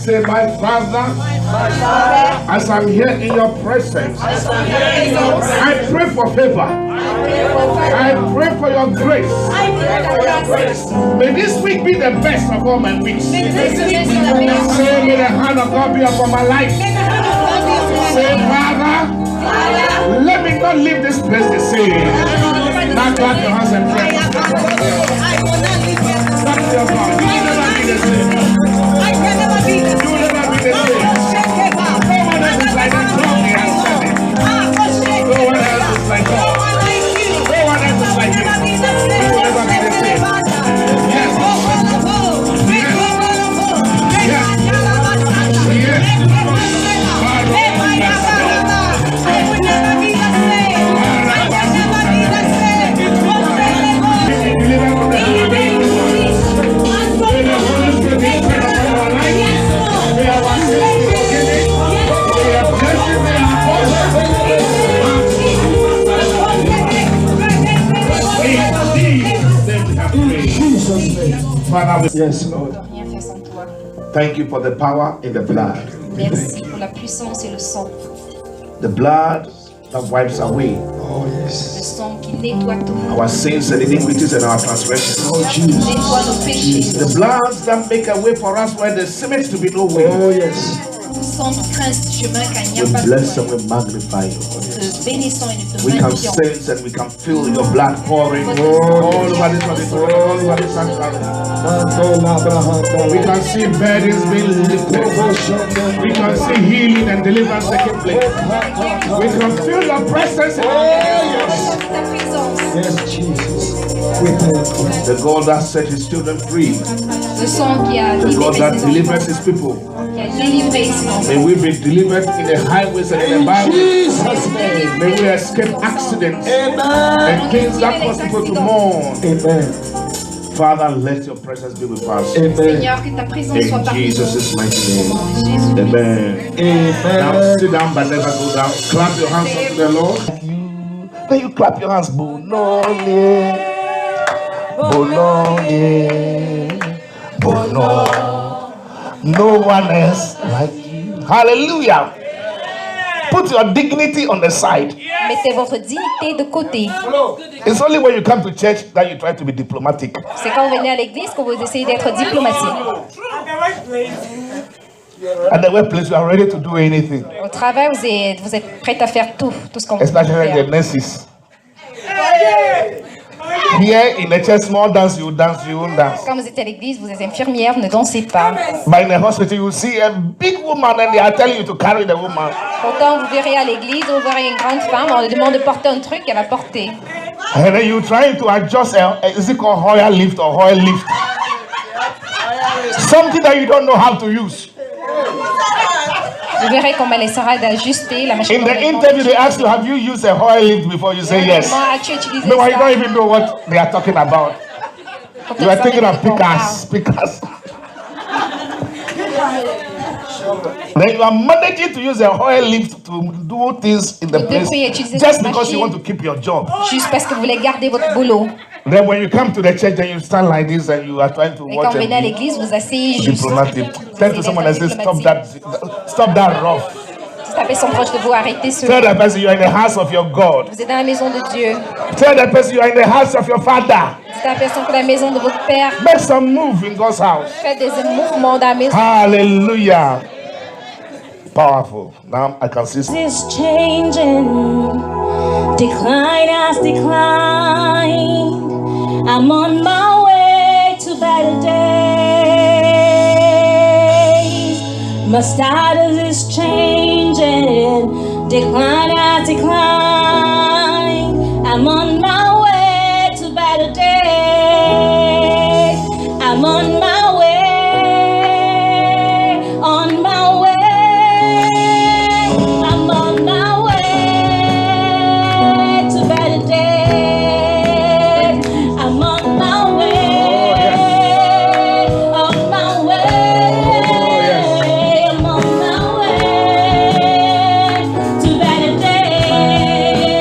Say, my Father, as I'm here in your presence, I pray for favor. I pray for your grace. May this week be the best of all my weeks. Say, may the hand of God be upon my life. Say, Father, let me not leave this place the same. Now clap your hands and pray. Clap your hands. You will never be the same. You will never be the same. No one else is like that. No one else is like that. No one else is like this. You will never be the same. Yes. Yes. Father, yes, Lord. Thank you for the power in the blood. Merci pour la puissance et le sang. The blood that wipes away Le sang qui nettoie tout. our sins and iniquities and our transgressions. Nettoie nos péchés. The blood that make a way for us where there seems to be no way. Le sang qui trace du chemin quand il n'y a We pas de bless and chemin. we magnify you. Te bénissons et nous te We can magnifions. sense and we can feel your blood pouring all over this auditorium, all over this sanctuary. We can see burdens being lifted. We can see healing and deliverance taking place. We can feel your presence in our midst. Ta présence. Yes, Jesus. The God that set his children free. Le sang qui a The God that libéré delivers his people. qui a délivré ses enfants. May we be delivered in the highways and in the byways. May we escape accidents and things that cause people to mourn. Amen. Father, let your presence be with us. Seigneur, que ta présence soit In parmi nous. Jesus' mighty name. Jésus. Amen. Now sit down but never go down. Clap your hands up to the Lord. Then you clap your hands. Bologna. Bologna. Bologna. No one else like you. Hallelujah. Put your dignity on the side. Mettez votre dignité de côté. It's only when you come to church that you try to be diplomatic. C'est quand vous venez à l'église que vous essayez d'être diplomatique. At the workplace, you are ready to do anything. Au travail, vous êtes prêt à faire tout ce qu'on vous Especially the faire. nurses. Here in the church, small dance, you dance, you won't dance. Quand vous êtes à l'église, vous êtes infirmière, ne dansez pas. But in the hospital, you see a big woman and they are telling you to carry the woman. Pourtant, vous verrez à l'église, vous verrez une grande femme, on lui demande de porter un truc, elle va porter. And then you trying to adjust is it called Hoyer lift or Hoyer lift? Something that you don't know how to use. Vous verrez comment elle essaiera d'ajuster la machine. In the interview, they ask you, have you used a Hoyer lift before? You say yes. Comment as-tu utilisé No, you ça? don't even know what they are talking about. You are thinking of pickers. Then you are managing to use a Hoyer lift to do things in the Vous place devriez utiliser just cette because you machine. want to keep your job. Juste parce que vous voulez garder votre boulot. Then when you come to the church, then you stand like this and you are trying to Et quand watch vous venez à and be l'église, vous asseyez juste. diplomatic. Tell to someone that says, stop that rough. Tapez son proche de vous, arrêtez ce. Tell the person you are in the house of your God. Vous êtes dans la maison de Dieu. Tell the person you are in the house of your Father. Dites à la personne que la maison de votre père. Make some move in God's house. Faites des mouvements dans la maison. Hallelujah. Powerful. Now I can see. Is changing, decline has declined. I'm on my way to better days. My status is changing, decline has declined. I'm on my way to better days. I'm on my way, on my way. I'm on my way to better days. I'm on my way, on my way. I'm on my way to better days.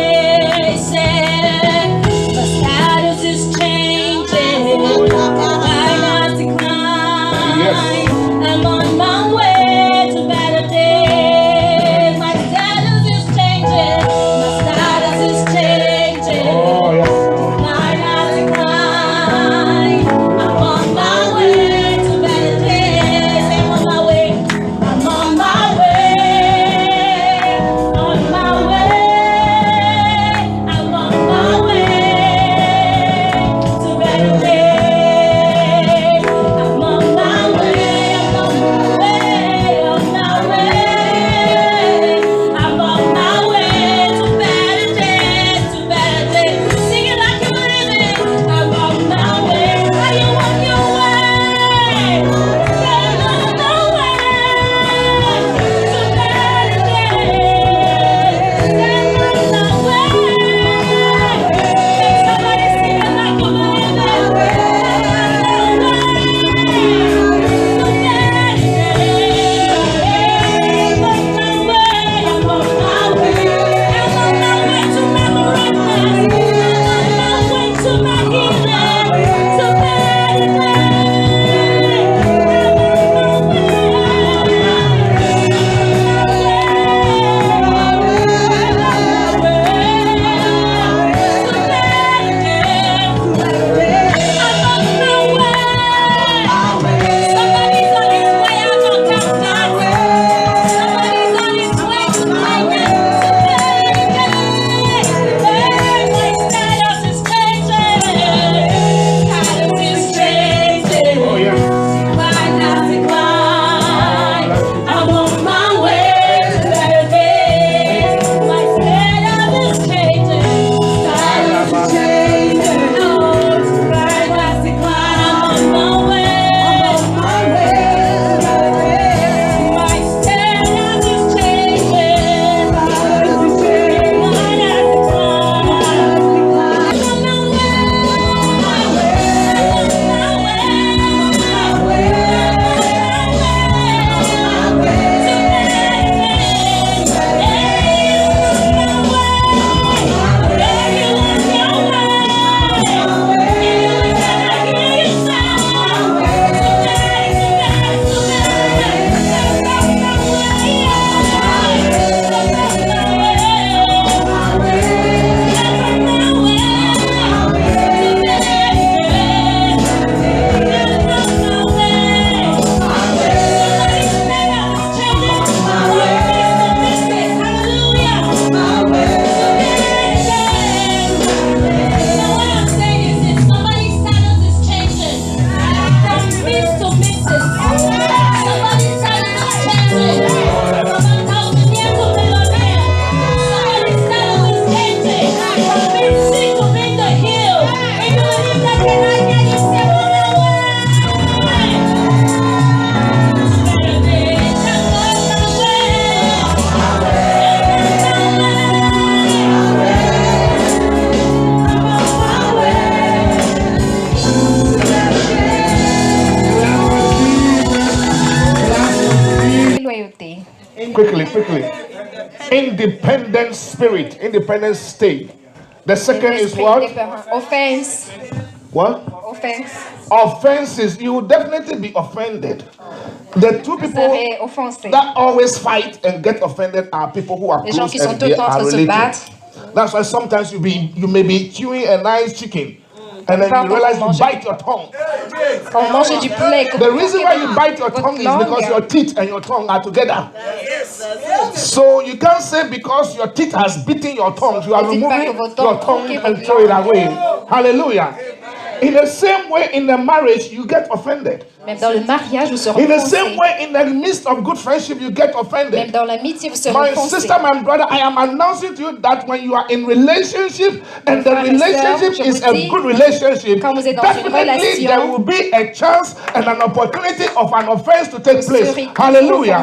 quickly. Independent spirit, independent state. The second is what? Offense. What? Offense. Offenses. You will definitely be offended. The two people that always fight and get offended are people who are close and they are related. That's why sometimes you may be chewing a nice chicken and then you realize you bite your tongue. The reason why you bite your tongue is because your teeth and your tongue are together. So you can't say because your teeth has bitten your tongue, you are removing your tongue and throw it away. Hallelujah. In the same way, in the marriage, you get offended. Même dans le mariage, vous serez in the same way, in the midst of good friendship, you get offended. Même dans l'amitié, vous serez My sister, my brother, I am announcing to you that when you are in relationship and the relationship is a good relationship, definitely there will be a chance and an opportunity of an offense to take place. Hallelujah.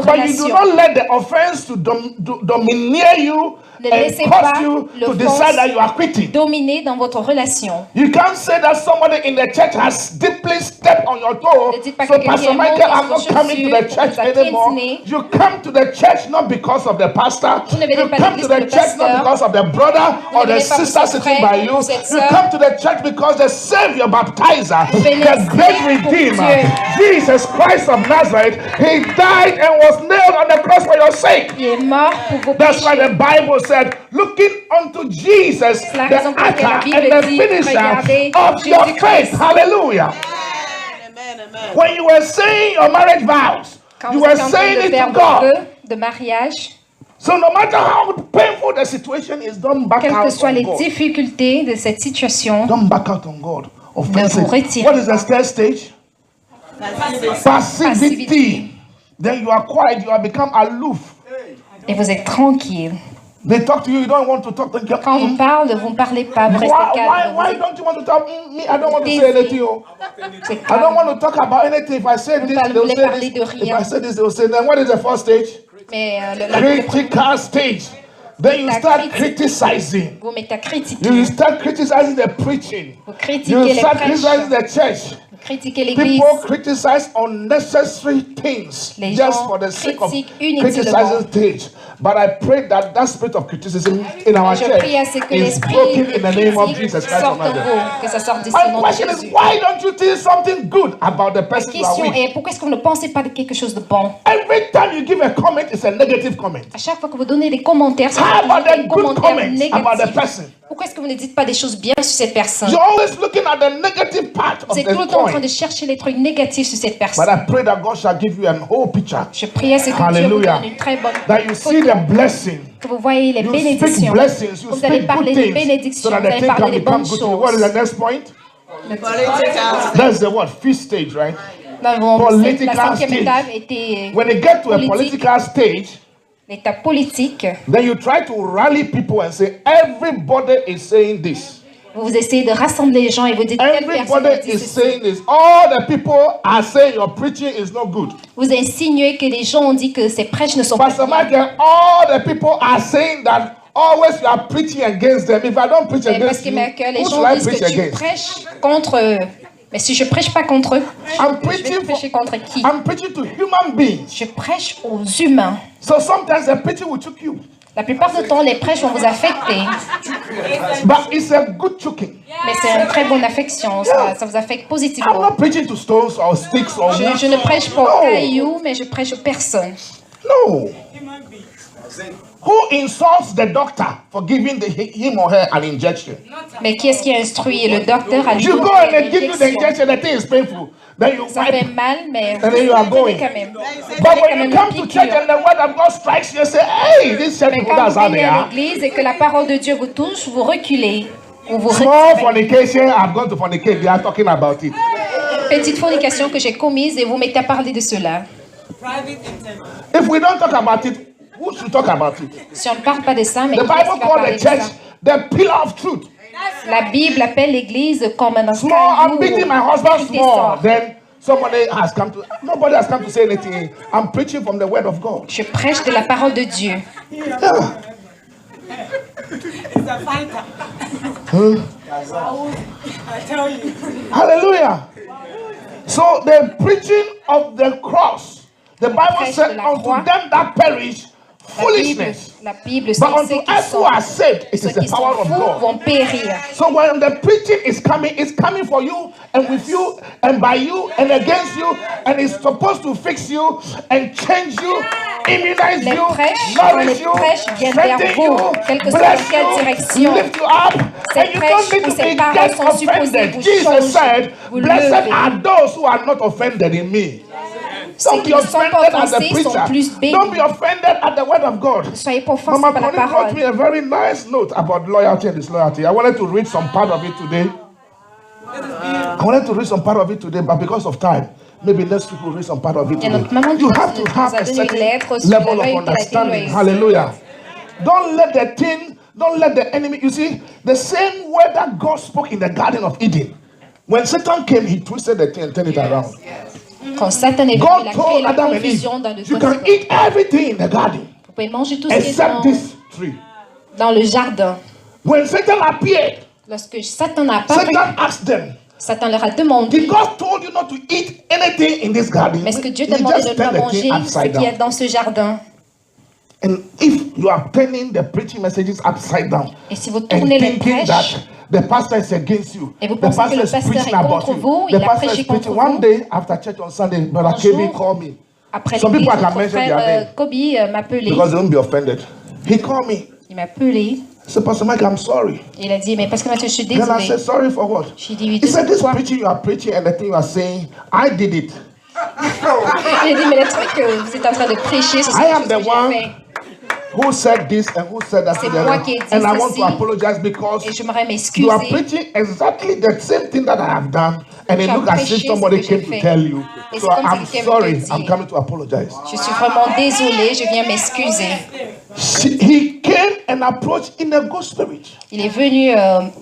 But you do not let the offense to domineer you. Ne laissez pas l'offense dominer dans votre relation. You can't say that somebody in the church has deeply stepped on your toe. So Pastor Michael, I'm not coming to the church anymore. You come to the church not because of the pastor. You come to the church not because of the brother or the sister sitting by you. You come to the church because the Savior, baptizer, the great Redeemer, Jesus Christ of Nazareth, He died and was nailed on the cross for your sake. That's why the Bible said, looking unto Jesus, the author and the finisher of your faith. Hallelujah. When you were saying your marriage vows, you were saying it to God. So no matter how painful the situation is, don't back out on God. Quelles que soient les difficultés de cette situation, don't back out on God. Ne vous retirez What is the third stage? Passivity. Then you are quiet, you have become aloof. Et vous êtes tranquille. They talk to you, you don't want to talk to them. Quand on parle, vous ne parlez pas, vous restez calme. Why don't you want to talk? Me, I don't want to say anything. I don't want to talk about anything. If I say this, they'll say this. If I say this, they'll say, then what is the first stage? Critical stage. Then you start criticizing. Vous mettez à critiquer. You start criticizing the preaching. Vous critiquez you les start prêches. criticizing the church. People criticize unnecessary things just for the sake of criticizing things. But I pray that that spirit of criticism in our church is broken in the name of Jesus Christ of Nazareth. My question is, why don't you think something good about the person you are with? Pourquoi est-ce que vous ne pensez pas de quelque chose de bon? Every time you give a comment, it's a negative comment. À chaque fois que vous donnez des commentaires, c'est des commentaires négatifs. About the person? Pourquoi est-ce que vous ne dites pas des choses bien sur cette personne? You're always looking at the negative part of the coin. Vous êtes tout le temps en train de chercher les trucs négatifs sur cette personne. But I pray that God shall give you a whole picture. Je prie à ce que Dieu vous donne une très bonne that you see the blessing. Que vous voyez les bénédictions. Vous allez parler des bénédictions. Vous allez parler des bonnes choses. What is the next point? That's the what? Fifth stage, right? Political stage. When you get to a political stage, l'état politique, then you try to rally people and say, everybody is saying this. Vous essayez de rassembler les gens et vous dites everybody is saying this. All the people are saying your preaching is not good. Vous insinuez que les gens ont dit que ces prêches ne sont pas bien. Michael, all the people are saying that always you are preaching against them. If I don't preach against you, who should I preach against? Tu prêches contre eux. Mais si je prêche pas contre eux, je vais prêcher contre qui? I'm preaching to human beings. Je prêche aux humains. So sometimes the preaching will choke you. La plupart du temps, les prêches vont vous affecter. But it's a good choking. Mais c'est une très bonne affection. Ça vous affecte positivement. I'm not preaching to stones or sticks or je ne prêche pas aux cailloux, mais je prêche aux personnes. No. Who insults the doctor for giving him or her an injection? Mais qui est-ce qui instruit le docteur à lui donner une injection? You go and they give you the injection, the thing is painful. Then you ça fait mal, mais and then you are going. But when you come to church and the word of God strikes you, you say, hey, this church people that's how they are. Quand vous venez à l'église et que la parole de Dieu vous touche, vous reculez. Small fornication, I've gone to fornicate, they are talking about it. Petite fornication que j'ai commise et vous mettez à parler de cela. If we don't talk about it, who should talk about it? Si on ne parle pas de ça, mais the Bible calls the church the pillar of truth. La Bible appelle l'église comme un small. I'm beating my husband small. Then nobody has come to say anything. I'm preaching from the word of God. Je prêche de la parole de Dieu. It's a fighter. I tell you. Hallelujah. So the preaching of the cross, The Bible prêche said, de la unto croix. them that perish, foolishness. La Bible But c'est unto ceux qui us who are sont, saved, it ceux is the qui sont power of fous God. vont périr. So when the preaching is coming, it's coming for you and with you and by you and against you, and it's supposed to fix you and change you, immunize Les you, prêches, quand nourish les you, prêches viennent vers strengthen vous, you, quelle que soit bless dans quelle you, direction, lift you up, ces and you don't prêches need ou to ces be paroles get sont supposées offended. vous Jesus changer, said, vous blessed lever. are those who are not offended in me. Ceux Don't qui be ne sont pas offended at the offensés sont plus preacher. bénis. Don't be offended at the word of God. Ne soyez pas offensés Mama par la Connie wrote parole. me a very nice note about loyalty and disloyalty. I wanted to read some part of it today. I wanted to read some part of it today, but because of time, maybe next week we'll read some part of it Et notre today. maman You nous have to have a a donné une lettre certain sur la level of loyauté, la understanding. déloyauté. Hallelujah. Don't let the enemy, you see, the same word that God spoke in the Garden of Eden. When Satan came, he twisted the thing and turned it around. Quand Satan est venu, God il a créé told la Adam and confusion Eve, dans le you can cosmos. eat everything in the garden Vous pouvez manger tout ce qui est except this tree. dans le jardin. When Satan appeared, Lorsque Satan a apparu, Satan asked them, Satan leur a demandé, did God told you not to eat anything in this garden? mais est-ce que Dieu He t'a demandé just de ne pas turned the manger thing ce upside qui est down. dans ce jardin? And if you are turning the preaching messages upside down Et si vous and tournez le thinking prêche, that the pastor is against you, et vous the pensez que pastor le is pasteur preaching est about contre you, vous, the il a pastor prêché is preaching. contre One vous. day after church on Sunday, Brother Un KB jour, called me Après Some l'église, people I can notre mention frère their name. Kobe m'a appelé. because they won't be offended. He called me. Il m'a appelé. He said, Pastor Mike, I'm sorry. Et il a dit, mais parce que Mathieu, je suis Then I désolé. said, sorry for what? J'ai dit, oui, He said, this pourquoi? preaching you are preaching and the thing you are saying, I did it. J'ai dit, mais le truc que vous êtes en train de prêcher, c'est ce I am que the one j'ai fait. who said this and who said that C'est to moi them. qui ai dit And I want ceci. to apologize because Et j'aimerais you are m'excuser. preaching exactly the same thing that I have done, and it Tu as looks as if prêché somebody ce que came j'ai to fait. tell you. Et So c'est comme I'm si quelqu'un sorry, me dit. I'm coming to apologize. Je suis vraiment désolée, je viens m'excuser. He came and approached in a good spirit, Il est venu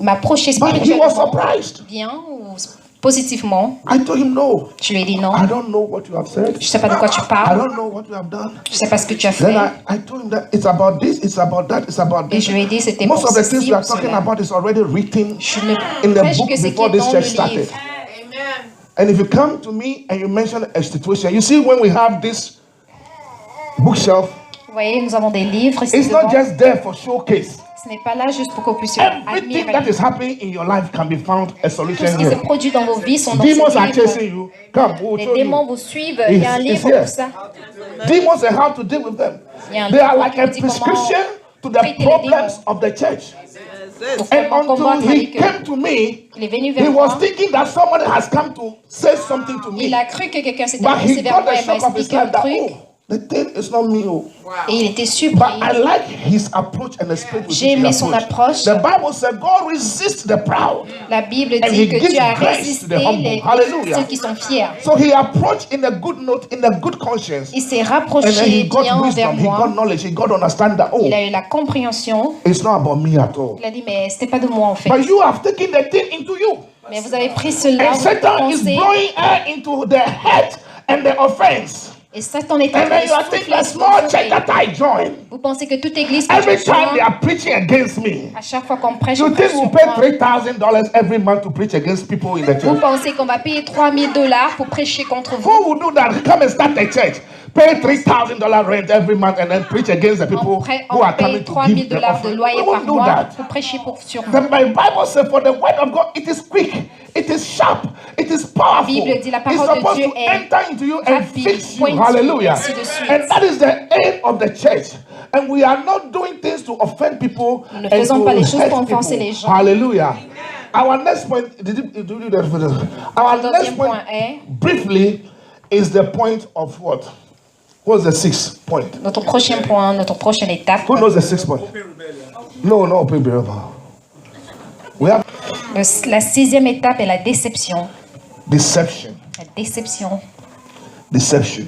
m'approcher but he was spirituellement, surprised. bien ou positivement. I told him no. Je lui ai dit non, I don't know what you have said. je sais pas de quoi tu I parles, don't know what you have done. je sais pas ce que tu as fait. Then I told him that it's about this, it's about that, it's about Et this. je lui ai dit c'était Most pour of the things ceci we ou are talking cela. about is already written Je ne in the prêche book que ce qui before est this dans church le started. livre. And if you come to me and you mention a situation, you see when we have this bookshelf, Vous voyez, nous avons des livres ici it's not devant. just there for showcase. Ce n'est pas là juste pour qu'on puisse Everything admirer. that is happening in your life can be found a Tout solution ce qui se here. produit dans vos vies sont dans Demons ce are livre. chasing you. Come, we'll Les show démons you. vous suivent. Il y a un It's livre here. pour ça. Demons and how to deal with them. Il y a un They are livre like qui a dit comment prescription to the traiter les problems démons. of the church. Pour And comment until combattre he avec eux. came to me, Il est venu he vers was moi. thinking that somebody has come to say something to me. Il a cru que quelqu'un s'était But avancé he vers got moi the et m'a shock of his expliqué un life that, truc. oh, the thing is not me. Oh. Et il était surpris. But I like his approach and the spirit with J'ai which he aimé son approached. approche. The Bible said God resists the proud. La Bible And he dit que gives Dieu a grace to résisté the humble. Hallelujah. ceux qui sont fiers. So he approached in a good note, in a good conscience. Il s'est And then he rapproché got bien vers wisdom, he got moi. knowledge, he got understanding that, oh, Il a eu la compréhension. it's not about me at all. Il a dit, mais c'était pas de moi en fait. But you have taken the thing into you. Mais vous avez pris cela, And vous Satan is pensez, blowing air into the hurt and the offense. et Satan est en And train then de you are thinking souffler a sur small vous. church that I join. Vous pensez que toute église que Every je time they joins, are preaching against me. à chaque fois qu'on prêche, You on prêche think sur we pay moi. $3,000 every month to preach against people in the Vous church? pensez qu'on va payer $3,000 pour prêcher contre vous? Who would do that? Come and start a church. Pay $3,000 rent every month and then preach against the people who On are paye coming to give the $3,000 de offering. We loyer par won't do mois that. pour prêcher sur vous. Then my Bible says, for the word of God, it is quick, it is sharp, it is powerful. Bible dit, la It's parole de supposed Dieu to est enter into you and rapide, fix you. pointue, Hallelujah. ainsi de suite. And that is the aim of the church. And we are not doing things to offend people Nous ne and faisons to pas les choses hurt pour offenser people. les gens. Hallelujah. Our next point, did you do that for us? Our Le next deuxième point, point est, briefly, is the point of what? What's the sixth point? notre prochain point, notre prochaine étape, Who knows the sixth point? No, no, open rebellion. We have la sixième étape est la déception. deception. La déception. Deception.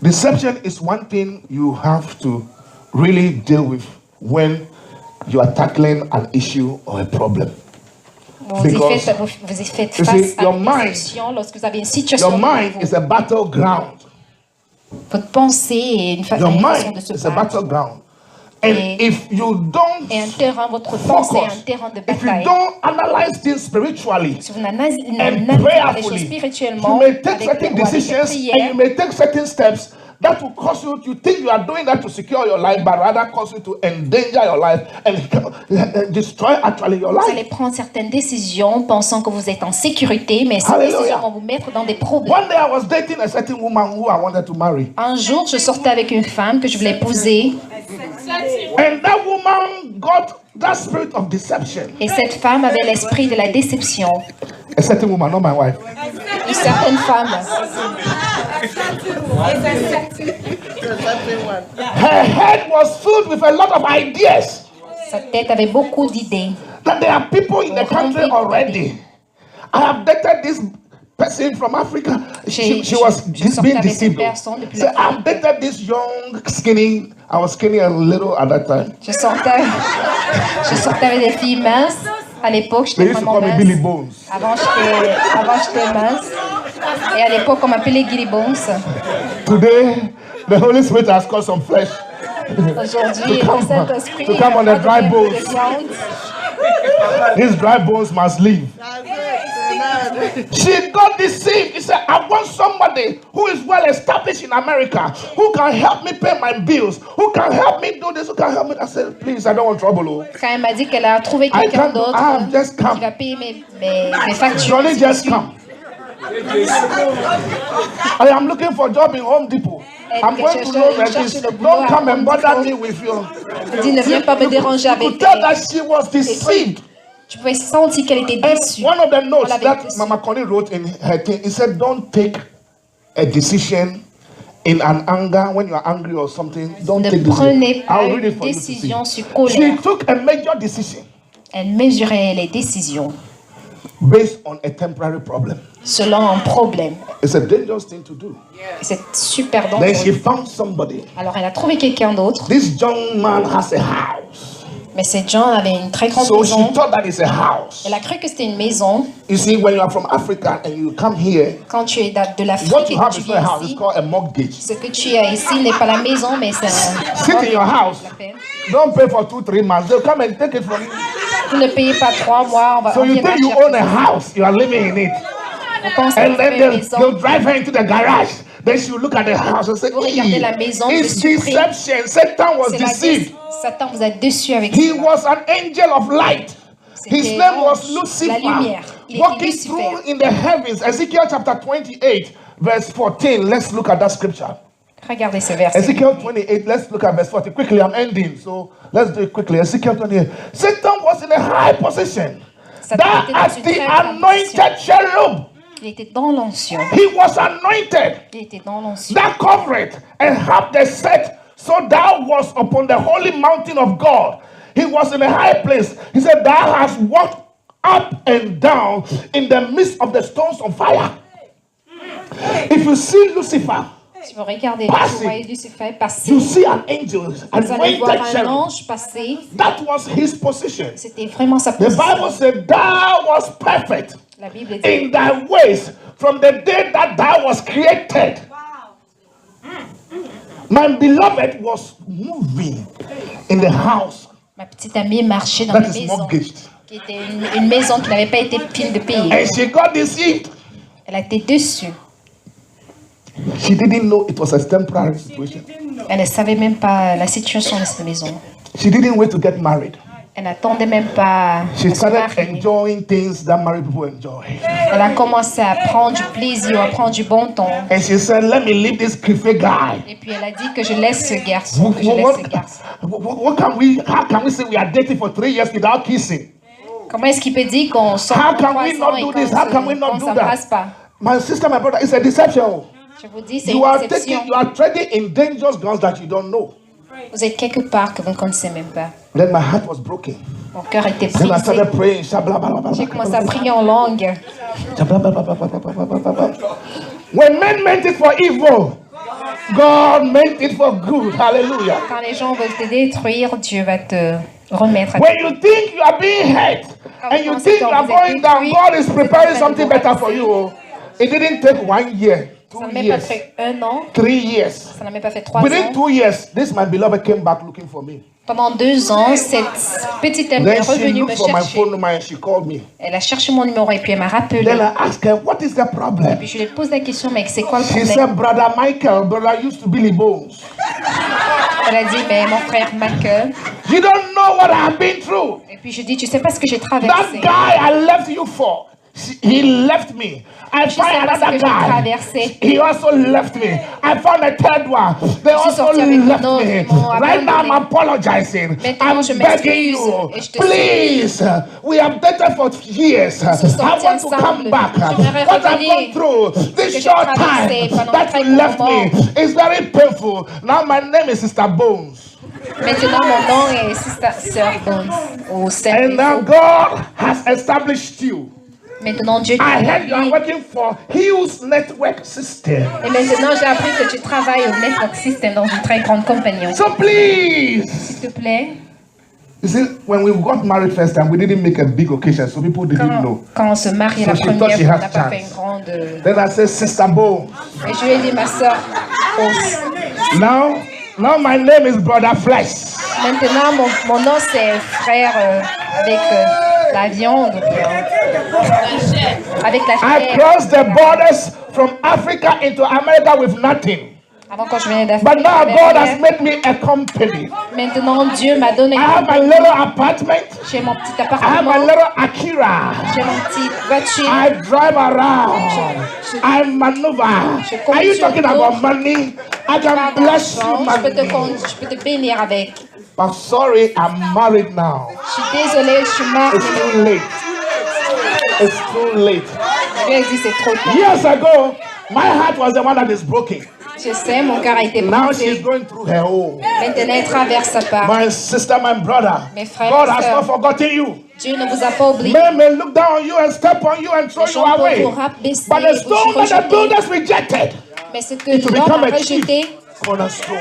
Deception is one thing you have to really deal with when you are tackling an issue or a problem. Vous y Because, faites, vous y faites you face see, à your une mind- déception lorsque vous avez une situation Your devant mind vous. is a battleground. Votre pensée est une Your une façon mind de se is a battre. battleground. And Et- if you don't Et un terrain, votre pensée est un focus, terrain de if you bataille. don't analyze things spiritually Si vous n'analysez and pas les choses prayerfully, you spirituellement, may take avec certain ou avec les decisions and you prières, may take certain steps that will cause you to think you are doing that to secure your life, but rather cause you to endanger your life and destroy actually your Vous life. allez prendre certaines décisions pensant que vous êtes en sécurité, mais ces Hallelujah. décisions vont vous mettre dans des problèmes. One day I was dating a certain woman who I wanted to marry. Un jour, je sortais avec une femme que je voulais épouser, And that woman got that spirit of deception. et cette femme avait l'esprit de la déception. A certain woman, not my wife. Une certaine femme. Her head was filled with a lot of ideas. Sa tête avait beaucoup d'idées. That there are people in the country already. I have dated this person from Africa. She was being deceived. So I've dated this young, skinny. I was skinny a little at that time. Je sortais avec des filles minces. À l'époque, They j'étais used to vraiment call me Billy mince. Bones. Avant, j'étais mince. Et à l'époque, on m'appelait Gilly Bones. Today, the Holy Spirit has caused some flesh. Aujourd'hui, To come- le Saint-Esprit to come on the a dry donné bones. de viande. These dry bones must leave. She got deceived. She said, I want somebody who is well established in America, who can help me pay my bills, who can help me do this, who can help me. I said, please, I don't want trouble. Oh. Quand elle m'a dit qu'elle a trouvé I quelqu'un can't, d'autre just come. qui va payer mes factures. Johnny, just come. I am looking for a job in Home Depot. I'm going to know that this. Don't come and bother me with you. Elle dit, ne viens pas me déranger You could avec tell tes... that she was deceived. Tu pouvais sentir qu'elle était And déçue. one of the notes Elle avait that été déçue. Mama Connie wrote in her thing, it said, don't take a decision in an anger when you are angry or something. Don't Ne take prenez decision. pas I'll read une it for you to see. décision sur She colère. took a major decision Elle mesurait les décisions based on a temporary problem. selon un problème. It's a dangerous thing to do. Et c'est super Then she dangereux. found somebody. Alors elle a trouvé quelqu'un d'autre, This young man has a house. mais cette Jean avait une très grande So she maison. thought that it's a house. Elle a cru que c'était une maison. You see, when you are from Africa and you come here, Quand tu es de what l'Afrique et you que have tu is not a viens house, it's ici, called a mortgage. ce que tu as ici n'est pas la maison, mais c'est un... Sit in your house. Don't pay for 2-3 months. They'll come and take it from you. Vous ne payez pas 3 mois, on So you viendra think you chercher own a house, you are living in it. Vous pensez And que then c'est une they'll maison. drive her into the garage. Then she'll look at the house and say, Vous regardez la maison, je it's suis pris. deception. Satan was C'est la deceived. Satan vous a déçu avec He cela. was an angel of light. His C'était name was la Lucifer. lumière. Il était Walking Lucifer. through in the heavens. Ezekiel chapter 28, verse 14. Let's look at that scripture. Regardez ce verset. Ezekiel 28, let's look at verse 40. Quickly, I'm ending, so let's do it quickly. Ezekiel 28. Satan was in a high position. Satan That était dans as une the très grande anointed cherub, Il était dans l'onction. he was anointed. Il était dans l'onction. That covered and have the set. So thou was upon the holy mountain of God. He was in a high place. He said, thou hast walked up and down in the midst of the stones of fire. If you see Lucifer, Si vous regardez, Passé. vous voyez Lucifer passer. you see an angel, Vous allez voir anointed un cherub. ange passer. That was his position. C'était vraiment sa The Bible position. said, thou was perfect La Bible dit, in thy ways from the day that thou was created. My beloved was moving in the house ma petite amie marchait dans that la is maison, mortgaged. qui était une maison qui n'avait pas été finie de payer. And she got deceived. Elle a été déçue. She didn't know it was a temporary situation. Elle ne savait même pas la situation de cette maison. She didn't wait to get married. Elle n'attendait même pas She à se started marier. enjoying things that married people enjoy. Elle a commencé à prendre du plaisir, à prendre du bon temps. And she said, let me leave this creepy guy. Et puis elle a dit que je laisse ce garçon, que je laisse ce garçon. How can we say we are dating for 3 years without kissing? Comment est-ce qu'il peut dire qu'on sort How pour can 3 we ans not et do qu'on this? How can we ne not do s'embrasse that? pas? My sister, my brother, it's a deception. Je vous dis, c'est You une are déception. taking, you are trading in dangerous grounds that you don't know. Vous êtes quelque part que vous ne connaissez même pas. Then my heart was broken. Mon cœur était Then I brisé. started praying. Shabla, bla, bla, bla, J'ai bla, commencé bla, à bla. prier en langue. Shabla, bla, bla, bla, bla, bla, bla, bla, bla, bla. When men meant it for evil, God meant it for good. Hallelujah. Quand les gens veulent te détruire, Dieu va te remettre à When you think you are being hurt and you think you are going down, God is preparing something better for you. It didn't take 1 year, Ça 2 n'a même pas years, fait 1 an, 3 years. ça n'a même pas fait 3 Within ans. 2 years, this my beloved came back looking for me. Pendant 2 ans, cette petite amie est Then she revenue me looked for my chercher. phone number and she called me. Elle a cherché mon numéro et puis elle m'a rappelé. Then I asked her, what is the problem? Puis je lui pose la question, mais c'est quoi le She problème? said, Brother Michael, brother used to Billy Bones. Elle a dit, mais mon frère Michael. You don't know what I've been through. Et puis je dis, tu sais pas ce que j'ai That traversé. guy I left you for, he left me. I Je found sais pas ce another que j'ai guy. traversé. He also left me. I found a third one. They Je suis also sortie avec left un autre, me. ils m'ont Right now I'm abandonné. apologizing. Maintenant, I'm je begging m'excuse you. et je te Please, we have dated for years. I sommes sortis want to ensemble. come back. J'aimerais What I've revenir. gone through, que this j'ai short traversé time pendant that très you left court me is very painful. Now my name is Sister Bones. Maintenant, mon nom est Sœur Bones. Ou Sœur And now Bones. God has established you. Maintenant, Dieu t'a I heard you are établi. working for Hughes Network System. Et maintenant, j'ai appris que tu travailles au Network System dans une très grande compagnie. So please, S'il te plaît, you see, when we got married first time, we didn't make a big occasion, so people didn't know. quand on se marie So la she thought première she fois, had on n'a pas chance. fait une grande... Then I said, Sister Bo. Et je lui ai dit, ma sœur, Rose. Now my name is Brother Flesh. Maintenant, mon nom, c'est frère avec la viande. Avec la I chair. crossed the borders from Africa into America with nothing. Avant, quand je venais d'Afrique, But now j'avais God rien. has made me a company. Maintenant, Dieu m'a donné I have my little apartment. j'ai mon petit I have appartement, my little Akira. j'ai mon petit voiture. I drive around. I maneuver. Are you talking about money? I can bless you, Je peux money. je peux te bénir avec. But sorry, I'm married now. Je suis désolée, je suis mariée. It's too late. It's too late. Je lui ai dit, c'est trop tard. Years ago, my heart was the one that is broken. Je sais, mon cœur a été Now she's brisé. going through her own. Maintenant, elle traverse sa part. My sister, my brother, Mes frères God et has sœurs. not forgotten you. Dieu ne vous a pas oublié. Men may look down on you and step on you and throw Les you gens peuvent away. vous rabaisser, But the vous stone that the rejeter. builders rejected Mais ce que to l'homme become a a chief rejeté cornerstone.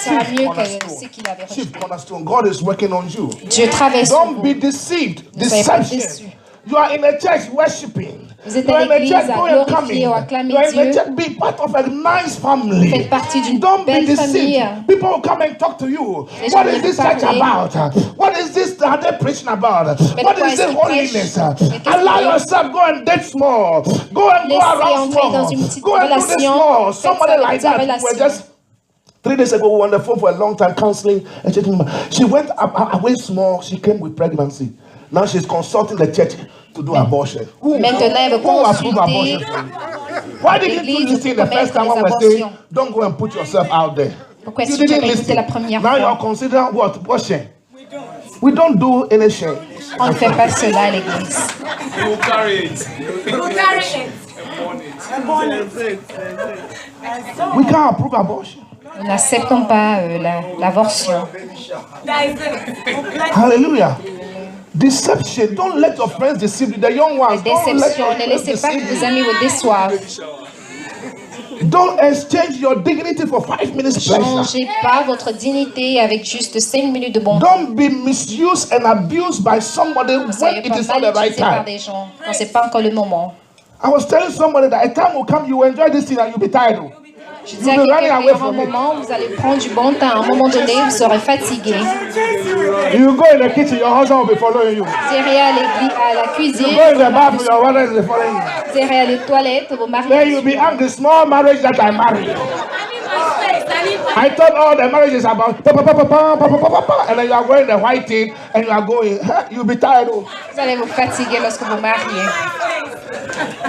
sera mieux que cornerstone. ce qu'il avait Chief rejeté. cornerstone. God is working on you. Dieu travaille sur Don't vous. be deceived. Ne soyez pas Deception. déçus. You are in a church worshiping. Vous êtes You are à in a l'église church à going and coming. glorifier ou acclamer You are in a Dieu. church, be part of a nice family. Faites partie d'une Don't be belle deceived. famille. People will come and talk to you. Les gens What is viennent this vous church parler. about? What is this that they preaching about? Mais What quoi is est-ce this qu'ils holiness? prêchent? Mais qu'est-ce Allow qu'ils yourself, go and date small. Go and go Laissez around entrer dans small. une petite Go and do this relation. small. Faites Somebody ça, like des that. We relations. were just 3 days ago, we were on the phone for a long time counseling. And she went away small. She came with pregnancy. Now she's consulting the church to do abortion. Maintenant, elle veut Who approve consulter abortion for you? Why didn't you l'Église listen the pour first time when we commettre were les saying, abortions. don't go and put yourself out there? Pourquoi est-ce You que tu n'as didn't pas écouté listen. la première Now fois? you're considering what? Washing. We don't do any shame. On ne fait pas cela à l'église. You carry it. Who carry it? And born it. We can't approve abortion. Nous n'acceptons pas l'avortion. That is it. Who bless Hallelujah. Deception. Don't let your friends deceive you. The young ones. Don't let Déception. your Ne friends laissez pas que deceive vos amis vous déçoivent. you. Don't exchange your dignity for 5 minutes pleasure. Changez pas votre dignité avec juste 5 minutes de bon temps. Don't be misused and abused by somebody Ne when soyez it pas is not mal the right utilisé par time. des gens quand c'est pas encore le moment. I was telling somebody that a time will come, you will enjoy this thing and you'll be tired. Je dis à You'll be running quelqu'un away qu'il y aura un from it. moment où vous allez prendre du bon temps. À un moment donné, vous serez fatigué. You go in the kitchen, your husband will be following you. Vous irez à l'église, à la You cuisine, go in the bathroom, your wife will be following you. vous irez à les toilettes, vos maris. Then you'll be angry. Small marriage that I married. I thought all the marriage is about pa, pa, pa, pa, pa, pa, pa, pa, pa, and then you are wearing the white thing and you are going. You'll be tired. Oh. Vous allez vous fatiguer lorsque vous mariez.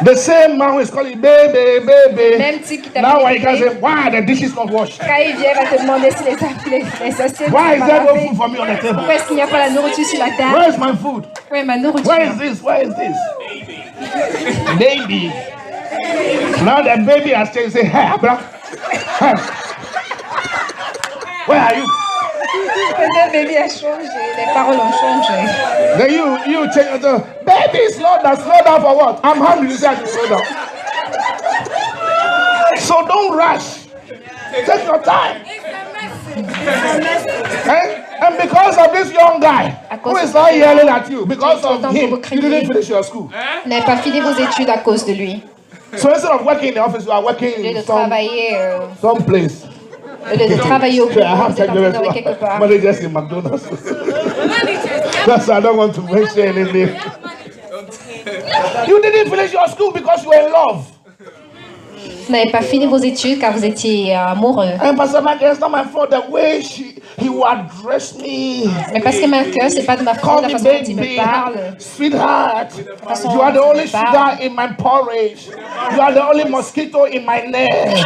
The same man who is calling baby, baby. Même type qui t'a Now when you can bébé, say, why the dishes not washed? quand il vient, va te demander si les assiettes Why is sont there pas no lavées. food for me on the table? Pourquoi est-ce qu'il n'y a pas la nourriture sur la table? Where is my food? Oui, ma nourriture. Where is this? Where is this? Baby. Now the baby has changed. Say, hey, Abra. Hey. Where are you? Le bébé a changé, les paroles ont changé. Then you change the baby, slow down for what? I'm hungry, you say I should slow down. So don't rush. Take your time. And because of this young guy who is not yelling at you, because of him, you didn't finish your school. Vous n'avez pas fini vos études à cause de lui. So instead of working in the office, you are working Au lieu de in some travailler place. de travailler au I bureau, have vous êtes en train de technology quelque part. managers in McDonald's. That's why I don't want to mention any name. You didn't finish your school because you were in love. Vous n'avez pas fini vos études car vous étiez amoureux. And Pastor Michael, it's not my fault the way he will address me. Mais parce que Marcus, c'est pas de ma faute Call la me façon dont il me baby, parle. sweetheart. façon You are the dont only il me parle. sugar in my porridge. You are the only mosquito in my net.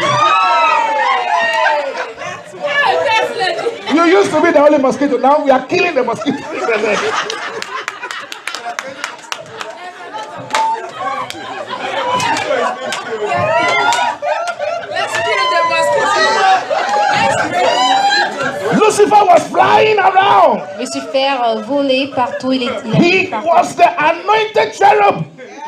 You used to be the only mosquito. Now we are killing the mosquito in the net. Let's kill the mosquito. Lucifer was flying around. Lucifer volait partout, il He was the anointed cherub.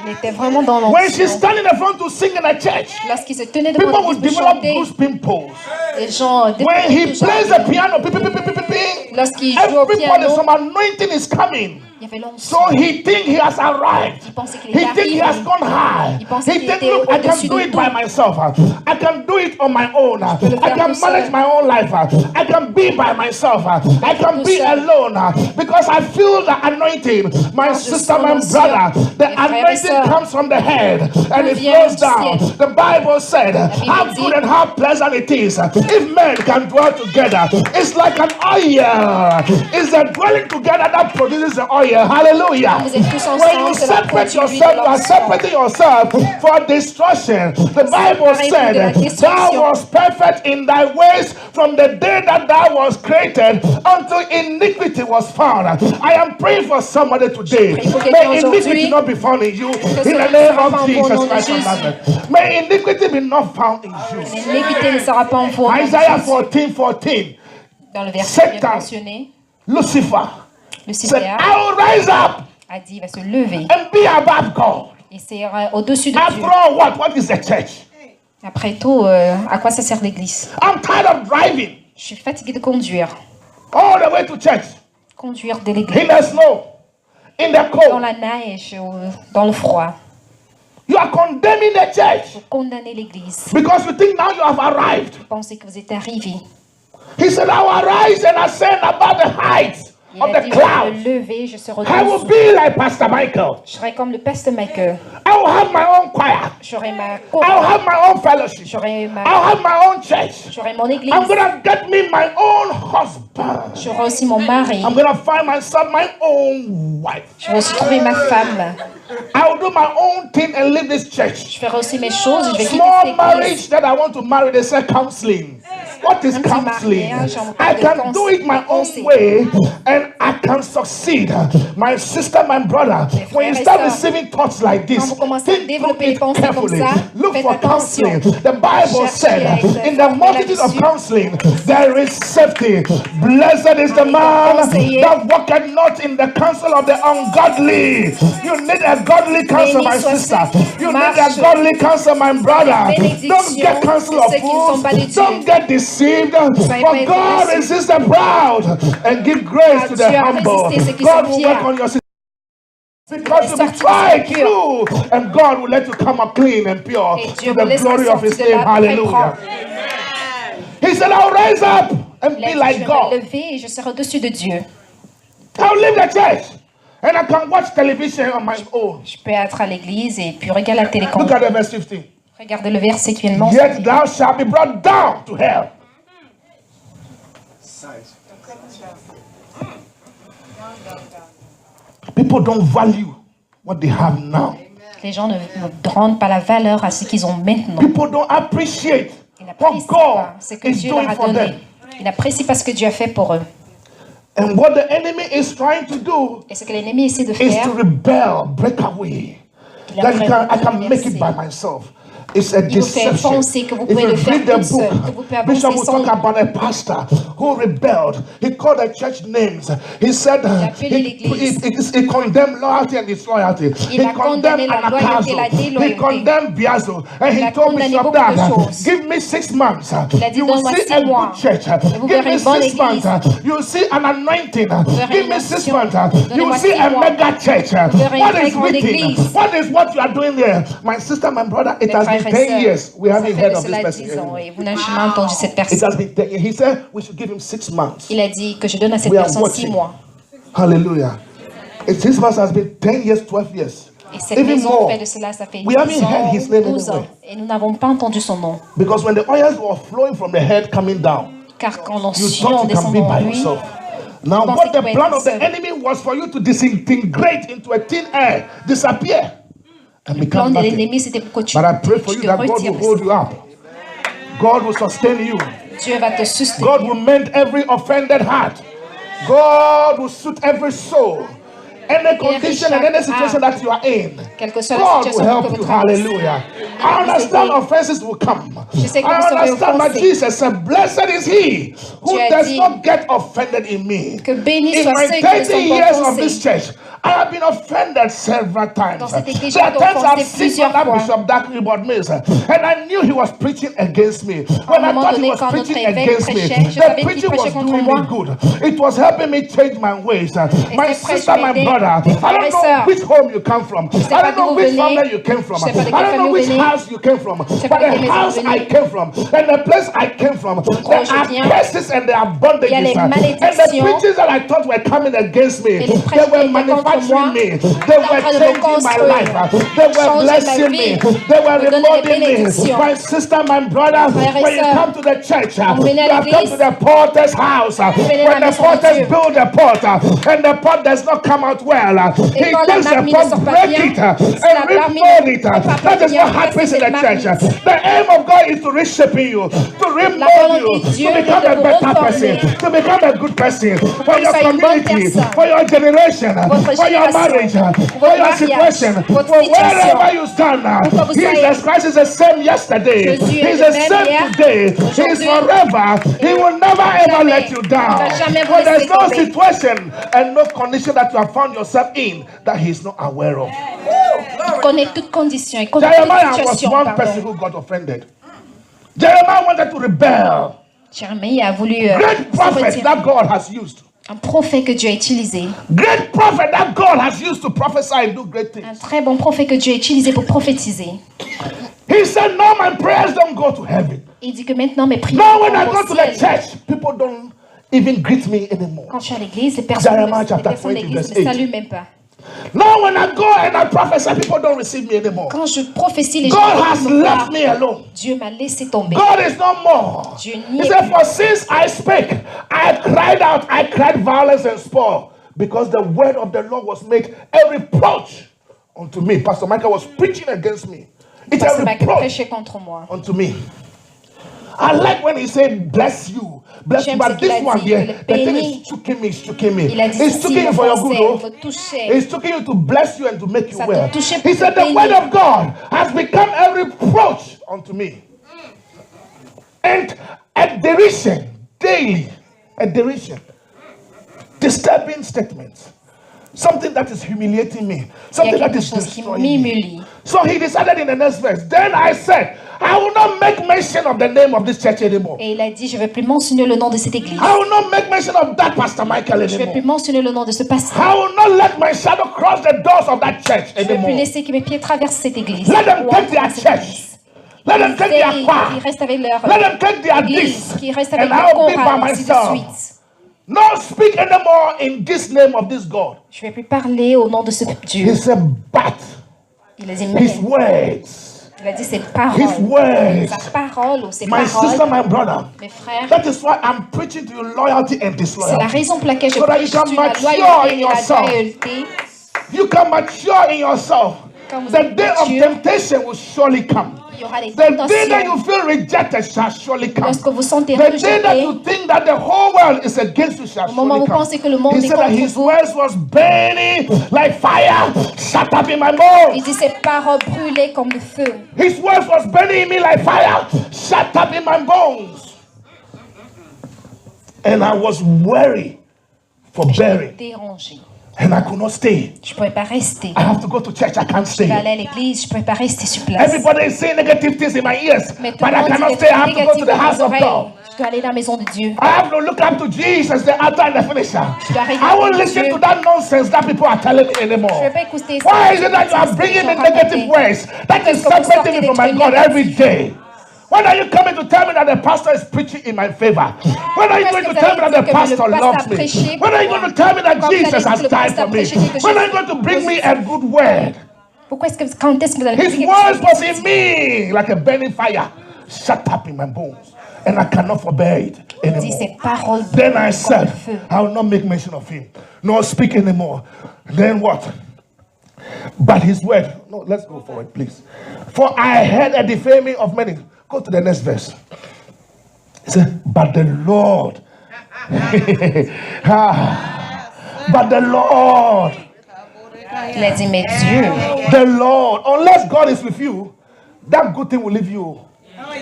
était vraiment dans When she l'onction. stand in the front to sing in a church, Lorsqu'il se tenait devant people would l'église pour develop chanter, goose pimples. les gens When développaient he toujours plays un the piano, ping, ping, ping, ping, ping, ping, Lorsqu'il joue au everybody, piano, some anointing is coming. il y avait So l'onction. he think he has arrived. Il pensait qu'il He était think he has arrivé. gone high. Il pensait He qu'il think, était look, I can au-dessus do de it tout. by myself. I can do it on my own. I le faire can tout seul. manage my own life. I can be by myself. I can tout be seul. alone because I feel the anointing. My je sister, sens my l'onction. brother, the Mes frères et anointing sœurs. comes from the head and it vient flows du down. ciel. The Bible said, Bible how dit, good and how pleasant it is if men can dwell together. It's like an oil. It's the dwelling together that produces the oil. Hallelujah. Vous êtes tous When ensemble, you cela separate produit yourself, you are l'onction. separating yourself for destruction. The Bible séparez-vous said, de la thou destruction. was perfect in thy ways from the day that thou was created until iniquity was found. I am praying for somebody today. prie pour May quelqu'un iniquity aujourd'hui. not be found in you. In the cela ne name sera of pas en vous, au Jesus nom de Christ of Jésus. Nazareth. May iniquity be not found in you. L'iniquité ne sera pas en vous. au nom de Isaiah Jésus. 14:14. Dans le verset qui est Satan. mentionné, Lucifer said, Lucifer I will rise up a dit il va se lever and be above God. et c'est au-dessus de After Dieu. all, what is the church? Après tout, à quoi ça sert l'église? I'm tired of driving Je suis fatiguée de conduire. all the way to church Conduire de in l'église the snow, in the dans cold. la neige, dans le froid. You are condemning the church Vous condamnez l'église. because you think now you have arrived. Vous pensez que vous êtes arrivé. He said, I will arise and ascend above the heights Il of a the dit, je vais clouds. me lever, je serai I will au-dessous. be like Pastor Michael. Je serai comme le pasteur Michael. I will have my own choir. J'aurai ma I will chorale. have my own fellowship. J'aurai I'll have my own church. j'aurai mon église. I'm gonna get me my own husband. J'aurai aussi mon mari. I'm gonna find myself my own wife. Je vais aussi trouver ma femme. I will do my own thing and leave this church. Je ferai aussi mes choses. Je vais quitter Small cette église. marriage that I want to marry, they say counseling. What is Un petit counseling? mariage, on I parle de can do it my own conseil. way and I can succeed. My sister, my brother, when you frères et start sœurs, receiving thoughts like this, quand vous commencez à think développer through les it pensées comme carefully. ça, Look faites for attention. counseling. The Bible Cherchez said, avec in the former multitude of là-dessus. counseling, there is safety. Blessed is the Avec man conseiller. that walketh not in the counsel of the ungodly. You need a godly counsel, my Béni soit sister. ceux qui You need a marchent godly counsel, my brother. bénédiction Don't get counsel de of ceux qui ne sont pas de fools. Dieu. Don't get deceived. Soyez pas For God déçus. resists the proud and give grace Ah, to Dieu the a humble. résisté ceux qui God sont will fiers. work on your situation. Because you'll be sortir tried de ce pur. through, and God will let you come up clean and pure Et to Dieu vous the laissera glory of His sortir de name. là très Hallelujah. propre. He said, I'll rise up and Il a be dit, like je vais God. me lever et je serai au-dessus de Dieu. I'll leave the church and I can watch television on my own. Je peux être à l'église et puis regarder la télé. Look at the verse 15. Regardez le verset qui vient de mentionner. Yet thou shalt be brought down to hell. People don't value what they have now. Les gens ne rendent pas la valeur à ce qu'ils ont maintenant. People don't appreciate Ils what n'apprécient God pas ce que is Dieu leur doing a for donné. them. Ils n'apprécient pas ce que Dieu a fait pour eux. And what the enemy is trying to do Et ce que l'ennemi essaie de is faire, to rebel, break away. Il That I can aimerait make it by renverser. myself. It's a Il vous fait deception. penser que vous If pouvez you le faire read the tout seul, que vous book, pouvez Bishop avancer will sans talk about a pastor who rebelled. He called the church names. He said appelé l'église. he condemned loyalty and disloyalty. Il He a condamné condemned la loyauté et la Anakazo. He déloyauté. condemned Biazo. And Il he a told condamné Bishop beaucoup de that, choses. give me 6 months. Il a dit, You will donne-moi see 6 a mois. good church. vous Give verrez me une bonne 6 months. église. You will see an anointing. verrez Give une me 6 onction. months. You will Donnez-moi see 6 a mois. mega church. verrez une What très is grande written? église. What is what you are doing there? My sister, my brother, it has been frères et 10 sœurs, years. We ça haven't fait heard de of this cela person 10 ans anymore. et vous n'avez jamais entendu cette It personne. has been 10 years. He said we should give him 6 months. Il a dit que je donne à cette We are personne 6 watching. mois. Hallelujah. It 6 months has been 10 years, 12 years. Et cette Even maison more. fait de cela, ça fait We 10 haven't heard ans, his name 12 ans. anywhere. Et nous n'avons pas entendu son nom. Because when the oils were flowing from the head coming down, Car quand you l'onction thought you can be descendant en by lui, yourself. Now, pensez what the qu'il plan pouvait of the être seul. enemy was for you to disintegrate into a thin air, disappear, and le plan become de nothing. l'ennemi, c'était pour que tu, But I pray for tu you te that God retires will de hold ça. you up. God will sustain you. Dieu va te God soutenir. will mend every offended heart. God will suit every soul. Any condition and any situation that you are in, Quelle que soit la God will situation help que vous you. traversez. Hallelujah. I understand offenses will come. Je sais que I vous serez understand that offensés. Jesus said, blessed is he who Tu as does dit not get offended in me. que bénis In soient my ceux qui ne 30 sont pas years of offensés. this church, I have been offended several times. Dans cette église, There are j'ai été times I've offensé seen plusieurs that fois. Bishop Dark Reward Mills, and I knew he was preaching against me. À When un I moment thought he donné, was quand notre preaching évêque against me, prêchait, je the savais qu'il preaching prêchait was contre doing moi. me good. It was helping me change my ways. My cette prêche sister, my m'aidait. brother, I Frères et don't know sœurs, which home you come from. sais I pas don't know d'où which vous venez. family you came from. Je sais pas de I quelle don't know famille which vous venez. house you came from. sais But pas de the quelle maison house vous venez. I came from and the place I came from, there je are viens, curses and there are bondages. il y a les And the malédictions. preachers that I thought were coming against me, Et les they prêches qui were étaient contre manufacturing moi, me. They étaient en were train de me changing my construire, life. They were changer ma blessing me. vie, They were me donner des remodeling me. bénédictions. My sister, my brother, Frères et when you sœurs, come to the church, quand vous venez à you have come l'église, to the porter's house. venez à la When the maison de porters Dieu. build the pot and the pot does not come out well, he quand la takes the marmite ne pot, sort pas break bien, it, si la and marmite remold ne it. sort pas That is bien, what happens in the cette church. marmite. The aim of God is to reshape you, to remold volonté you, de Dieu to est become de a vous better reformer. person, to become a good person for que your vous soyez une bonne community, personne. for your generation, Votre for your génération, marriage, for votre your mariage, situation, votre for situation. wherever you stand now. Où que vous soyez. Jesus Christ is the same yesterday. Jésus est He's le the même same hier, today. He is aujourd'hui, forever. He will never ever jamais. let you down. Il va jamais vous For there's laisser no tomber. situation and no condition that you have found yourself in that he is not aware of. Il connaît toutes conditions, il connaît Jeremiah toutes was situations. one person Pardon. who got offended. Jeremiah wanted to rebel. Jérémie a voulu Great se prophet retirer. that God has used. Un prophète que Dieu a utilisé. Great prophet that God has used to prophesy and do great things. Un très bon prophète que Dieu a utilisé pour prophétiser. He said, no, my prayers don't go to heaven. Il dit que maintenant mes prières No, when I vont go au to the ciel. church, people don't even greet me anymore. Quand je suis à l'église, les personnes Jeremiah les chapter personnes de 20, l'église verse ne 8. saluent même pas. No, when I go and I prophesy, people don't receive me anymore. Quand je prophétie, les gens God ne has me left parlent. me alone. Dieu m'a laissé tomber. God is no more. Dieu n'y He est said, plus. for since I spake, I cried out, I cried violence and spoil, because the word of the Lord was made a reproach unto me. Pastor Michael was preaching against me. It's Parce que a Michael reproach prêchait contre moi. unto me. I like when he said, bless you. Bless you. J'aime But ce qu'il this a one dit, here, que the le thing béni. is choking me. Il a dit It's ceci, choking you for your good, m'offensait, though. vous touchez. It's choking you to bless you and to make you Ça te well. touchait He pour said, te the word bénir. of God has become a reproach unto me. And a derision, daily, a derision. Disturbing statements. Something that is humiliating me. Something that quelque is chose qui destroying me. m'humilie. So he decided in the next verse, then I said, I will not make mention of the name of this church anymore. Et il a dit, je ne vais plus mentionner le nom de cette église. I will not make mention of that Pastor Michael Je ne vais plus anymore. mentionner le nom de ce pasteur. I will not let my shadow cross the doors of that church Je ne vais plus anymore. laisser que mes pieds traversent cette église. Let them Ou take entrent their dans cette church. église. Let them take their Qui choir. restent avec leur Let them take their église, gifts. qui restent avec And leur I'll be by chorale, ainsi de myself. suite. No speak anymore in this name of this God. Je ne vais plus parler au nom de ce He Dieu. said, but Il a dit, his words, il a dit ses his paroles. words, Sa parole ou ses my sister, paroles. my brother. Mes frères, That is why I'm preaching to you loyalty and c'est la disloyalty. raison pour laquelle je So that you prêche can sur la mature in loyauté et la yourself. loyauté. You can mature in yourself. Quand vous The êtes day of mature, temptation will surely come. il y aura des The day that tentations. you feel rejected shall surely come. Lorsque vous sentez The day that rejeté, you think that the whole world is against you shall au moment surely où vous come. pensez que le monde He est said that contre his vous, words was burning like fire, shut up in my il bones. dit ses paroles brûlaient comme le feu. His words was burning in me like fire, shut up in my bones. And I was weary for bearing, Dérangé. and I could not stay. Je ne pouvais pas rester. I have to go to church. I can't Je vais stay. aller à l'église, je ne pouvais pas rester sur place. Everybody is saying negative things in my ears, Mais tout but le I monde cannot dit stay. I have des to go to the négatifs house dans of mes God. oreilles. Tu dois aller à la maison de Dieu. I have to look up to Jesus, the author and the finisher. Tu dois regarder I won't listen Dieu. to that nonsense that people are telling me Je anymore. ne vais pas écouter ça. Why is it that you are bringing me negative words? That is Parce que vous separating me sortez from my des God trucs every day. When are you coming to tell me that the pastor is preaching in my favor? When are you going to tell me that the pastor loves me? When are you going to tell me that Jesus has died for me? When are you going to bring me a good word? Pourquoi est-ce que quand est-ce que vous allez His dire words was in me like a burning fire, shut up in my bones, and I cannot forbear it dit anymore. ces paroles Then I comme said, le feu. I will not make mention of him, nor speak anymore. Then what? But his word. No, let's go forward, please. For I heard a defaming of many. Go to the next verse. He said, but the Lord. But the Lord. Il a dit, mais Dieu, The Lord. Unless God is with you, that good thing will leave you.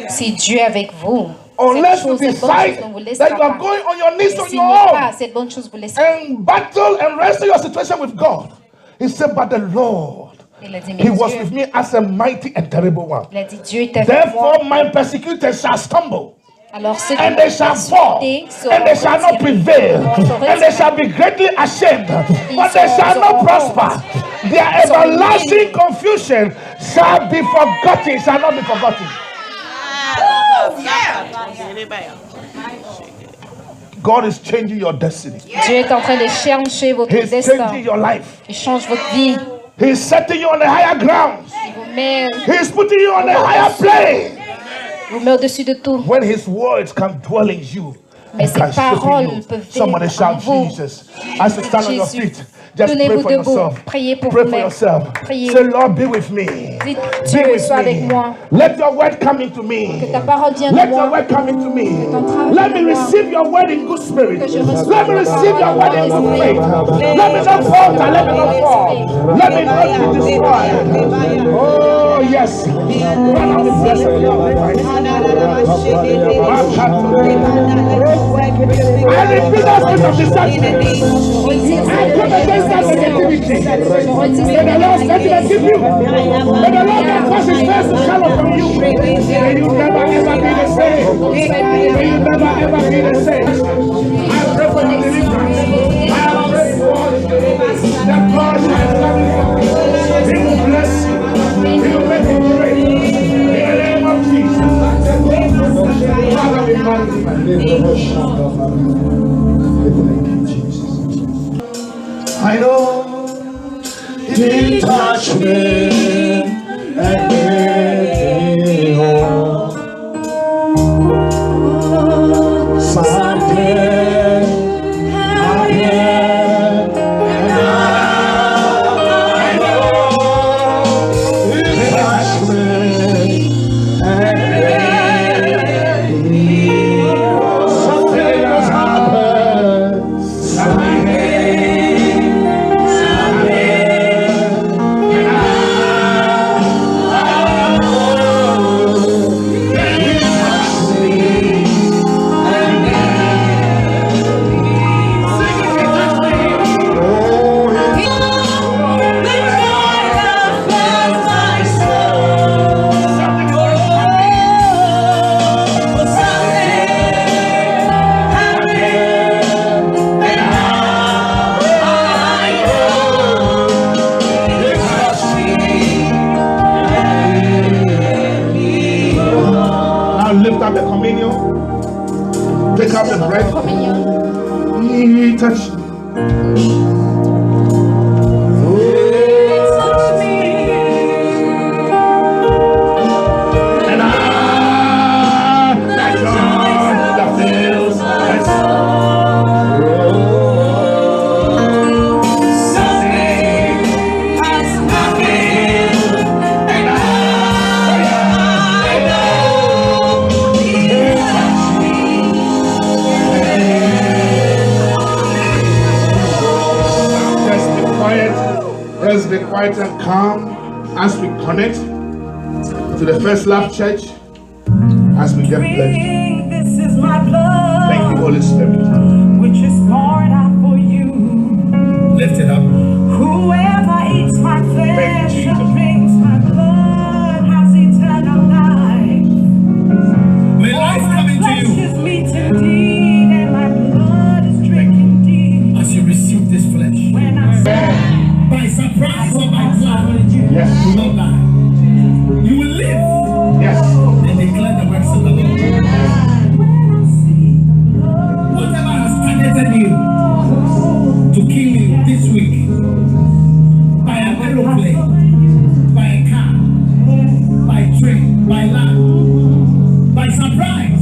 c'est Dieu avec vous. Unless Cette you chose, cette bonne decide chose ne vous laissera that you are pas. going on your knees Et on s'il your n'est pas, own cette bonne chose vous laissera. and battle and wrestle your situation with God. He said, but the Lord, Il a dit, mais he was Dieu, with me as a mighty and terrible one. il a dit, Dieu est avec moi. Therefore, my persecutors shall stumble, Alors ceux qui and they shall fall, and they shall not prevail, and they shall be greatly ashamed, but they shall not prosper. Their everlasting confusion shall be forgotten, shall not be forgotten. God is changing your destiny. Dieu est en train de changer votre He's destin. changing your life. Il change votre vie. He's setting you on the higher ground. Il vous met, He's putting you on the higher plane. vous met au-dessus de tout. When his words can dwell in you, Mais and can ces shape paroles you. peuvent Somebody vivre en shout vous. Jesus. As you stand on your Jésus. feet, just pray Tenez-vous for debout. yourself. Priez pour Pray for vous-même. yourself. Priez. Say, Lord, be with me. Dites, Be Dieu, with sois avec me. moi. Let your word come into me. Que ta parole vienne Let de your moi. word come into me. ton travail Let me vienne de moi. receive your word in good spirit. Que je reçoive Let me ta receive your word parole in en good bon faith. esprit. Let me not falter. Let me not fall. Let me not be destroyed. Oh, yes. Father, we bless you. I repeat that spirit of deception. I come against that negativity. May the Lord set you and give you. May the Lord cause his face to shine upon you. May you never ever be the same. May you never ever be the same. I pray for your deliverance. I pray for that God shall establish you. He will bless you. He will make you great. In the name of Jesus. Father, we magnify you. I know He touched me and made me whole. Something happened, and I know He touched me and made me whole. Something has happened, something. Lift up the communion. Take up the bread. He touched me. And I, that joy that fills my soul. Something has happened, and I know He touched me. Let's be quiet and calm as we connect to the First Love Church as we get blessed. This is my blood, Thank you, Holy Spirit. which is poured out for you. Lift it up. Whoever eats my flesh Jesus. and drinks my blood has eternal life. May life come into Flesh you. is meat Yes. You will not die. You will live Yes. and declare the works of the Lord. Whatever has targeted you to kill you this week, by an aeroplane, by a car, by train, by land, by surprise,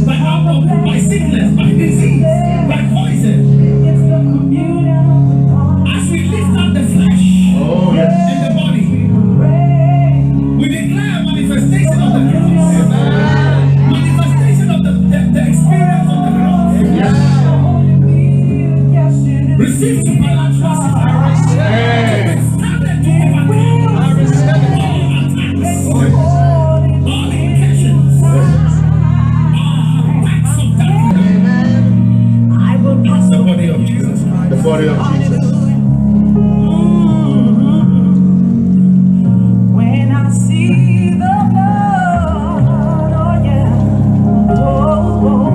by outbreak, by sickness, by disease, by poison, as we lift up the flesh Oh, yes. and the body, we declare a manifestation of the cross, manifestation of the experience of the cross. Yes. Receive supernatural strength. Amen. Started to overcome all attacks, all incursions, all attacks of darkness. The body of Jesus Christ. The body of Jesus. When I see the blood, oh yeah, oh,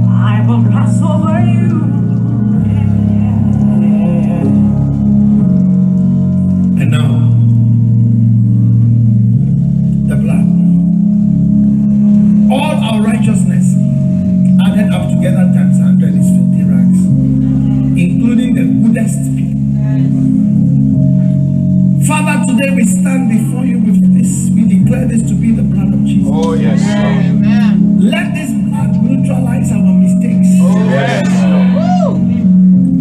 I will pass over you. And now, the blood. All our righteousness added up together times 100 is 50 rags, including the goodest people. Father, today we stand before you with this. We declare this to be the blood of Jesus. Oh, yes. Let this blood neutralize our mistakes, Yes.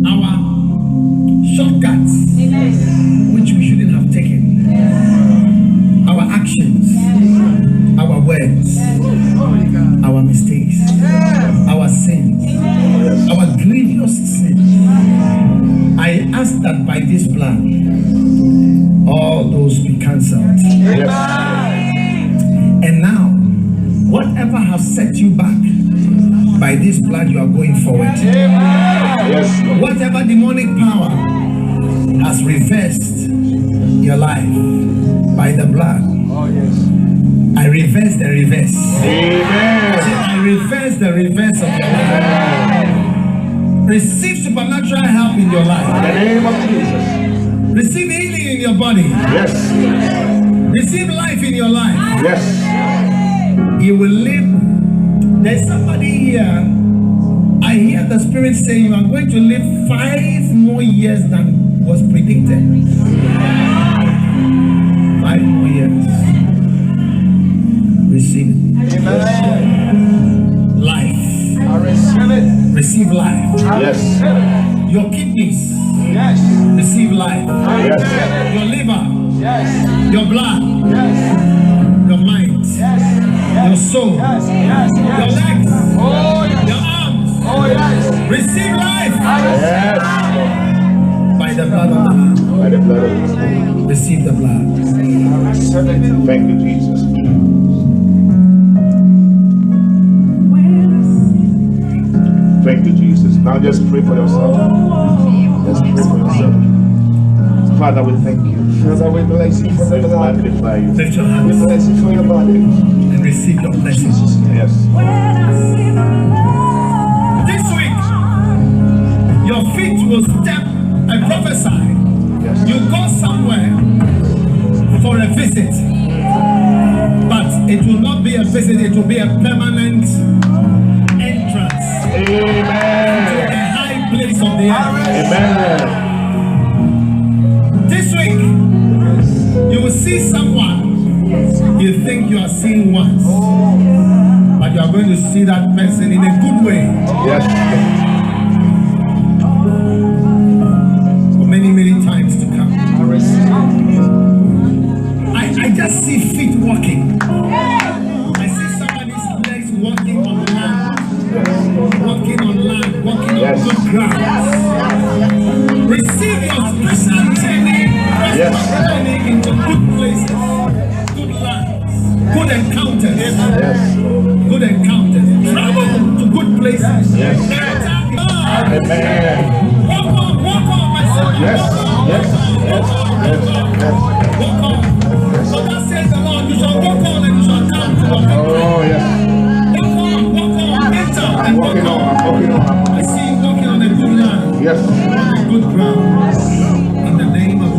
our shortcuts, which we shouldn't have taken, our actions, our words, our mistakes, our sins, our grievous sins. I ask that by this blood, all those be cancelled. Yes. And now, whatever has set you back, by this blood you are going forward. Yes. Whatever demonic power has reversed your life, by the blood, Oh, yes. I reverse the reverse. Amen. I reverse the reverse of your life. Receive supernatural help in your In life. the name of Jesus. Receive healing in your body. Yes. Receive life in your life. Yes. You will live. There's somebody here. I hear the Spirit saying you are going to live 5 more years than was predicted. 5 more years. Receive it. Life. I receive it. Receive life. Yes. Your kidneys. Yes. Receive life. Yes. Your liver. Yes. Your blood. Yes. Your mind. Yes. Your soul. Yes. Yes. Your legs. Oh, yes. Your arms. Oh, yes. Receive life. Yes. By the blood of the Lamb. By the blood of Jesus. Receive the blood. Thank you, Jesus. Thank you, Jesus. Now just pray for yourself. Just pray for yourself. Father, we thank you. Father, we bless you for the We blood. magnify you. Lift your We hands bless you for your body. and receive your blessings. Yes. When I see the blood, This week, your feet will step. I prophesy. Yes. You go somewhere for a visit, but it will not be a visit, it will be a permanent entrance to Amen. a high place of the earth. Amen. This week, you will see someone you think you are seeing once, but you are going to see that person in a good way Yes. for many, many times to come. I receive it. I just see feet walking. I see somebody's legs walking on land, walking on land, walking on Yes. good ground. Receive your special journey, Yes. journey into good places, good lands, good encounters, Yes. good encounters. Travel to good places. Yes. Amen. Walk on, my son. Yes. Walk on, Yes. walk on, Yes. walk on. So that says the Lord, you shall walk on and you shall come to your victory. Oh, yes. Walk on, enter I'm and walk walking on. on. I'm walking on. I see you walking on a good land, Yes. on a good ground. In the name of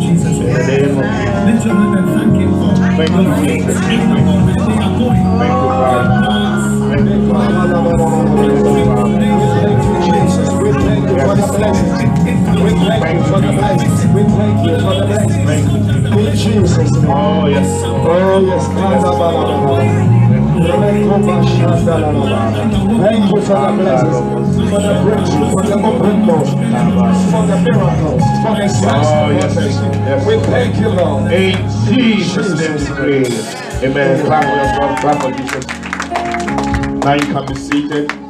Thank you, Jesus. Thank you, Father. Thank you, Father. Jesus, we thank you for the blessings. We thank you for the blessings. We thank you for the blessings. Thank you. In Jesus' name. Oh, yes. Oh, yes. Thank you for the blessings, for the breakthrough, for the open doors, for the miracles, for the signs. Oh, yes. Yes. We thank you, Lord. In Jesus' name we pray. Amen. Clap for yourself. Clap for Jesus. Now you can be seated.